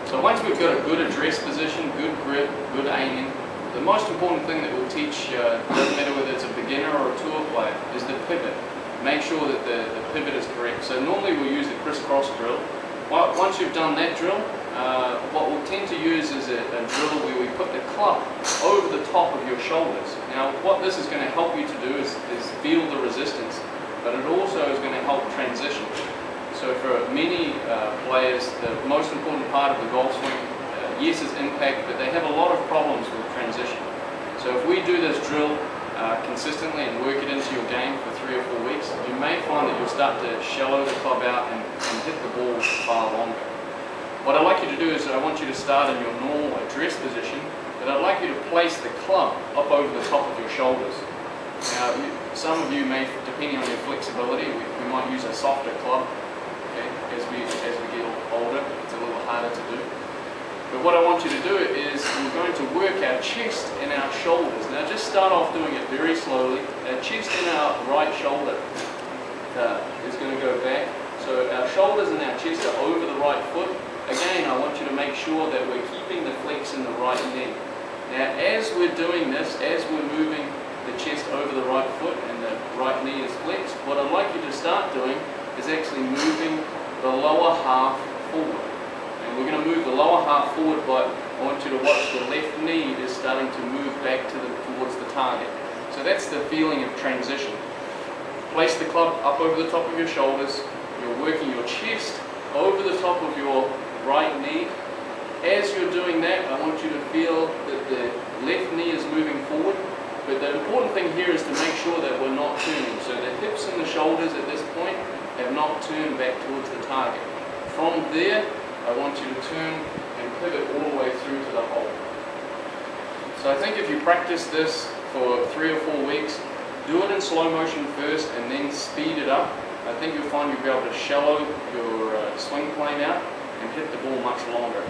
So once we've got a good address position, good grip, good aiming, the most important thing that we'll teach, doesn't matter whether it's a beginner or a tour player, is the pivot. Make sure that the pivot is correct. So normally we'll use the crisscross drill. Once you've done that drill, what we'll tend to use is a drill where we put the club over the top of your shoulders. Now what this is going to help you to do is feel the resistance, but it also is going to help transition. So for many players, the most important part of the golf swing, yes, is impact, but they have a lot of problems with transition. So if we do this drill consistently and work it into your game for 3 or 4 weeks, you may find that you'll start to shallow the club out and hit the ball far longer. What I'd like you to do is I want you to start in your normal address position, but I'd like you to place the club up over the top of your shoulders. Now, some of you may, depending on your flexibility, we might use a softer club. Okay? As we get older, it's a little harder to do. But what I want you to do is we're going to work our chest and our shoulders. Now just start off doing it very slowly. Our chest and our right shoulder is going to go back. So our shoulders and our chest are over the right foot. Again, I want you to make sure that we're keeping the flex in the right knee. Now as we're doing this, as we're moving the chest over the right foot and the right knee is flexed, what I'd like you to start doing is actually moving the lower half forward. We're going to move the lower half forward, but I want you to watch the left knee is starting to move back towards the target. So that's the feeling of transition. Place the club up over the top of your shoulders. You're working your chest over the top of your right knee. As you're doing that, I want you to feel that the left knee is moving forward. But the important thing here is to make sure that we're not turning. So the hips and the shoulders at this point have not turned back towards the target. From there, I want you to turn and pivot all the way through to the hole. So I think if you practice this for 3 or 4 weeks, do it in slow motion first and then speed it up. I think you'll find you'll be able to shallow your swing plane out and hit the ball much longer.